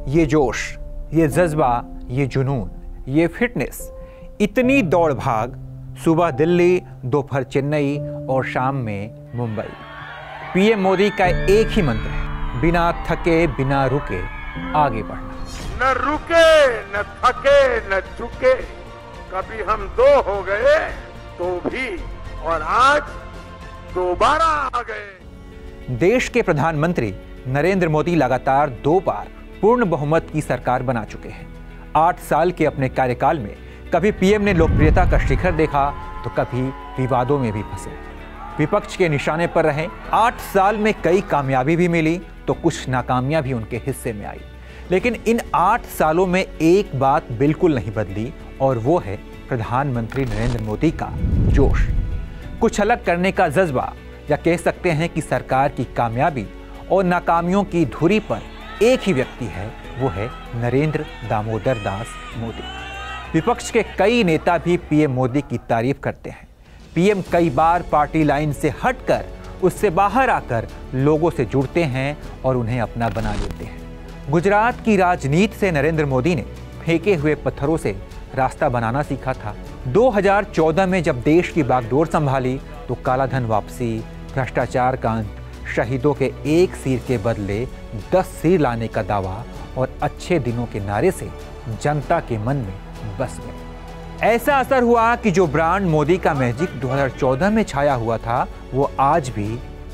ये जोश, ये जज्बा, ये जुनून, ये फिटनेस, इतनी दौड़ भाग, सुबह दिल्ली, दोपहर चेन्नई और शाम में मुंबई। पीएम मोदी का एक ही मंत्र है, बिना थके बिना रुके आगे बढ़ना। न रुके न थके न झुके, कभी हम दो हो गए तो भी, और आज दोबारा आ गए। देश के प्रधानमंत्री नरेंद्र मोदी लगातार 2 बार पूर्ण बहुमत की सरकार बना चुके हैं। 8 साल के अपने कार्यकाल में कभी पीएम ने लोकप्रियता का शिखर देखा तो कभी विवादों में भी फंसे, विपक्ष के निशाने पर रहे। 8 साल में कई कामयाबी भी मिली तो कुछ नाकामियां भी उनके हिस्से में आई, लेकिन इन 8 सालों में एक बात बिल्कुल नहीं बदली और वो है प्रधानमंत्री नरेंद्र मोदी का जोश, कुछ अलग करने का जज्बा, या कह सकते हैं कि सरकार की कामयाबी और नाकामियों की धुरी पर एक ही व्यक्ति है, वो है नरेंद्र दामोदर दास मोदी। विपक्ष के कई नेता भी पीएम मोदी की तारीफ करते हैं। पीएम कई बार पार्टी लाइन से हटकर, उससे बाहर आकर लोगों से जुड़ते हैं और उन्हें अपना बना लेते हैं। गुजरात की राजनीति से नरेंद्र मोदी ने फेंके हुए पत्थरों से रास्ता बनाना सीखा था। 2014 में जब देश की बागडोर संभाली तो कालाधन वापसी, भ्रष्टाचार का अंत, शहीदों के एक सिर के बदले 10 सिर लाने का दावा और अच्छे दिनों के नारे से जनता के मन में बस गए। ऐसा असर हुआ कि जो ब्रांड मोदी का मैजिक 2014 में छाया हुआ था वो आज भी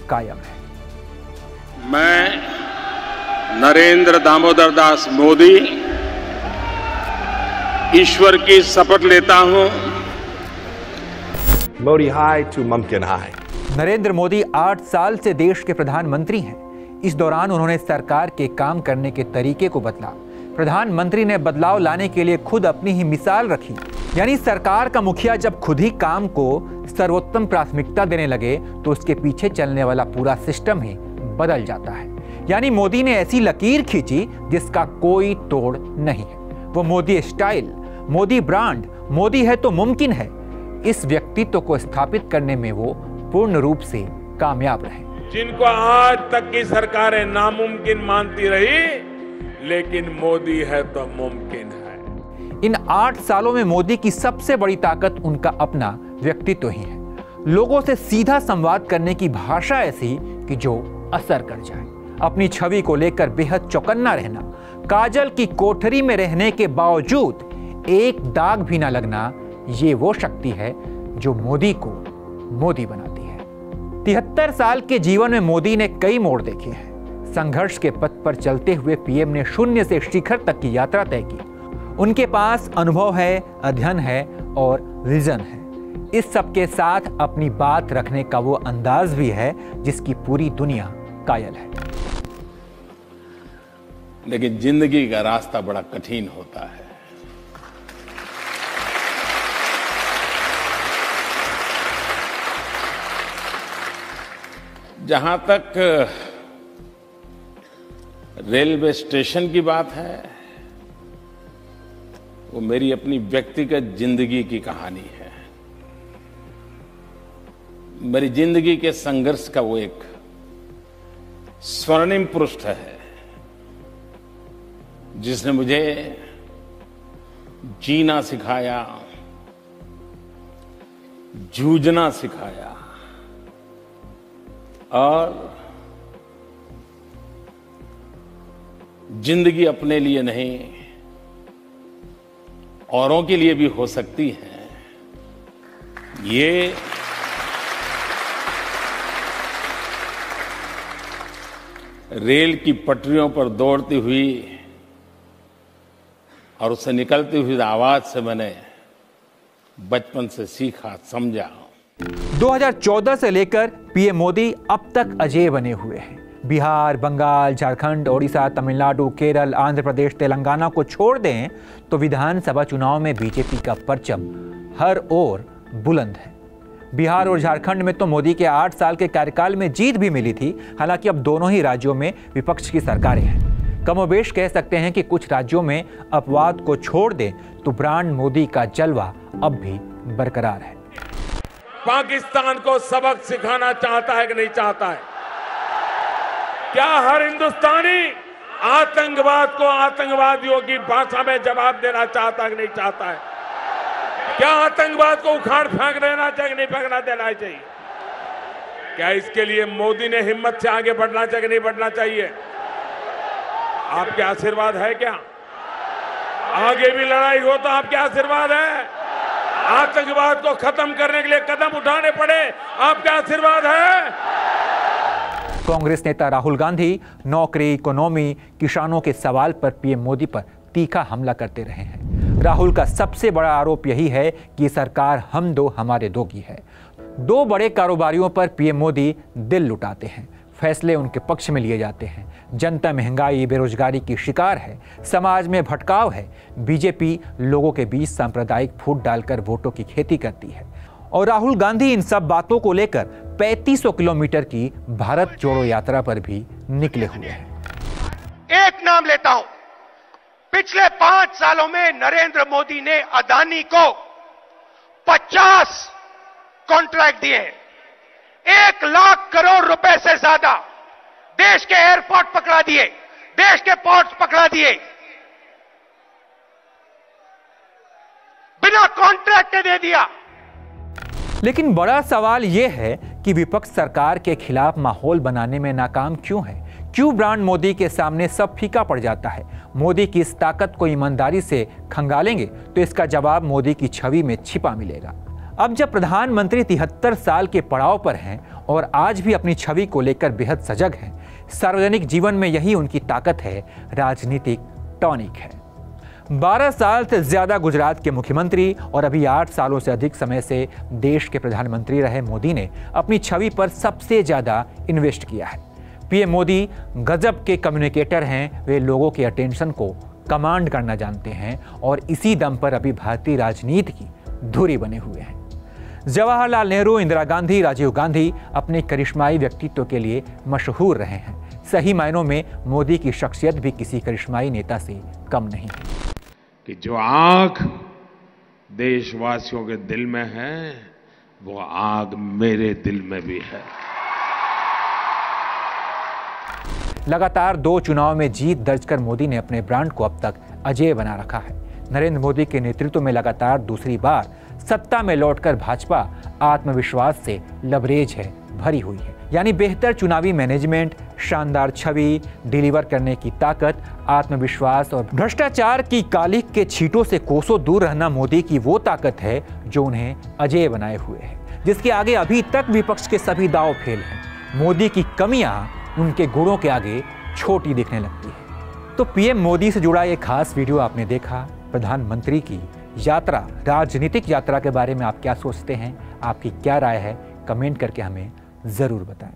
कायम है। मैं नरेंद्र दामोदर दास मोदी ईश्वर की शपथ लेता हूं। मोदी हाई टू मुमकिन हाई। नरेंद्र मोदी 8 साल से देश के प्रधानमंत्री हैं। इस दौरान उन्होंने सरकार के काम करने के तरीके को बदला। प्रधानमंत्री ने बदलाव लाने के लिए खुद अपनी ही मिसाल रखी, यानी सरकार का मुखिया जब खुद ही काम को सर्वोत्तम प्राथमिकता देने लगे तो उसके पीछे चलने वाला पूरा सिस्टम ही बदल जाता है। यानी मोदी ने ऐसी लकीर खींची जिसका कोई तोड़ नहीं है। वो मोदी स्टाइल, मोदी ब्रांड, मोदी है तो मुमकिन है, इस व्यक्तित्व को स्थापित करने में वो पूर्ण रूप से कामयाब रहे। जिनको आज तक की सरकारें नामुमकिन मानती रही, लेकिन मोदी है तो मुमकिन है। इन 8 सालों में मोदी की सबसे बड़ी ताकत उनका अपना व्यक्तित्व ही है। लोगों से सीधा संवाद करने की भाषा ऐसी कि जो असर कर जाए। अपनी छवि को लेकर बेहद चौकन्ना रहना, काजल की कोठरी में रहने के बावजूद एक दाग भी ना लगना, ये वो शक्ति है जो मोदी को मोदी बनाती है। 73 साल के जीवन में मोदी ने कई मोड़ देखे हैं। संघर्ष के पथ पर चलते हुए पीएम ने शून्य से शिखर तक की यात्रा तय की। उनके पास अनुभव है, अध्ययन है और विजन है। इस सब के साथ अपनी बात रखने का वो अंदाज भी है जिसकी पूरी दुनिया कायल है। लेकिन जिंदगी का रास्ता बड़ा कठिन होता है। जहां तक रेलवे स्टेशन की बात है, वो मेरी अपनी व्यक्तिगत जिंदगी की कहानी है। मेरी जिंदगी के संघर्ष का वो एक स्वर्णिम पृष्ठ है जिसने मुझे जीना सिखाया, जूझना सिखाया और जिंदगी अपने लिए नहीं औरों के लिए भी हो सकती है, ये रेल की पटरियों पर दौड़ती हुई और उससे निकलती हुई आवाज से मैंने बचपन से सीखा, समझा। 2014 से लेकर पीएम मोदी अब तक अजेय बने हुए हैं। बिहार, बंगाल, झारखंड, ओडिशा, तमिलनाडु, केरल, आंध्र प्रदेश, तेलंगाना को छोड़ दें तो विधानसभा चुनाव में बीजेपी का परचम हर ओर बुलंद है। बिहार और झारखंड में तो मोदी के 8 साल के कार्यकाल में जीत भी मिली थी। हालांकि अब दोनों ही राज्यों में विपक्ष की सरकारें हैं। कमोबेश कह सकते हैं कि कुछ राज्यों में अपवाद को छोड़ दें तो ब्रांड मोदी का जलवा अब भी बरकरार है। पाकिस्तान को सबक सिखाना चाहता है कि नहीं चाहता है? क्या हर हिंदुस्तानी आतंकवाद को आतंकवादियों की भाषा में जवाब देना चाहता कि नहीं चाहता है? क्या आतंकवाद को उखाड़ फेंक देना चाहिए, नहीं फेंकना देना चाहिए? क्या इसके लिए मोदी ने हिम्मत से आगे बढ़ना चाहिए, नहीं बढ़ना चाहिए? आपके आशीर्वाद है क्या? आगे भी लड़ाई हो तो आपके आशीर्वाद है? आतंकवाद को खत्म करने के लिए कदम उठाने पड़े, आपका आशीर्वाद है? कांग्रेस नेता राहुल गांधी नौकरी, इकोनॉमी, किसानों के सवाल पर पीएम मोदी पर तीखा हमला करते रहे हैं। राहुल का सबसे बड़ा आरोप यही है कि सरकार हम दो हमारे दो की है। दो बड़े कारोबारियों पर पीएम मोदी दिल लुटाते हैं, फैसले उनके पक्ष में लिए जाते हैं। जनता महंगाई, बेरोजगारी की शिकार है, समाज में भटकाव है। बीजेपी लोगों के बीच सांप्रदायिक फूट डालकर वोटों की खेती करती है और राहुल गांधी इन सब बातों को लेकर 3500 किलोमीटर की भारत जोड़ो यात्रा पर भी निकले हुए हैं। एक नाम लेता हूं, पिछले 5 सालों में नरेंद्र मोदी ने अदानी को 50 कॉन्ट्रैक्ट दिए, 1 लाख करोड़ रुपए से ज्यादा देश के एयरपोर्ट पकड़ा दिए, देश के पोर्ट्स पकड़ा दिए, बिना कॉन्ट्रैक्ट के दे दिया। लेकिन बड़ा सवाल यह है कि विपक्ष सरकार के खिलाफ माहौल बनाने में नाकाम क्यों है? क्यों ब्रांड मोदी के सामने सब फीका पड़ जाता है? मोदी की इस ताकत को ईमानदारी से खंगालेंगे तो इसका जवाब मोदी की छवि में छिपा मिलेगा। अब जब प्रधानमंत्री 73 साल के पड़ाव पर हैं और आज भी अपनी छवि को लेकर बेहद सजग हैं, सार्वजनिक जीवन में यही उनकी ताकत है, राजनीतिक टॉनिक है। 12 साल से ज्यादा गुजरात के मुख्यमंत्री और अभी 8 सालों से अधिक समय से देश के प्रधानमंत्री रहे मोदी ने अपनी छवि पर सबसे ज्यादा इन्वेस्ट किया है। पीएम मोदी गजब के कम्युनिकेटर हैं, वे लोगों के अटेंशन को कमांड करना जानते हैं और इसी दम पर अभी भारतीय राजनीति की धुरी बने हुए हैं। जवाहरलाल नेहरू, इंदिरा गांधी, राजीव गांधी अपने करिश्माई व्यक्तित्व के लिए मशहूर रहे हैं। सही मायनों में मोदी की शख्सियत भी किसी करिश्माई नेता से कम नहीं है। कि जो आग देशवासियों के दिल में है, वो आग मेरे दिल में भी है। लगातार 2 चुनाव में जीत दर्ज कर मोदी ने अपने ब्रांड को अब तक अजेय बना रखा है। नरेंद्र मोदी के नेतृत्व में लगातार दूसरी बार सत्ता में लौटकर भाजपा आत्मविश्वास से लबरेज है, भरी हुई है। यानी बेहतर चुनावी मैनेजमेंट, शानदार छवि, डिलीवर करने की ताकत, आत्मविश्वास और भ्रष्टाचार की कालिख के छींटों से कोसों दूर रहना मोदी की वो ताकत है जो उन्हें अजेय बनाए हुए है, जिसके आगे अभी तक विपक्ष के सभी दांव फेल हैं। मोदी की कमियां उनके गुणों के आगे छोटी दिखने लगती है। तो पीएम मोदी से जुड़ा ये खास वीडियो आपने देखा। प्रधानमंत्री की यात्रा, राजनीतिक यात्रा के बारे में आप क्या सोचते हैं? आपकी क्या राय है? कमेंट करके हमें जरूर बताएं।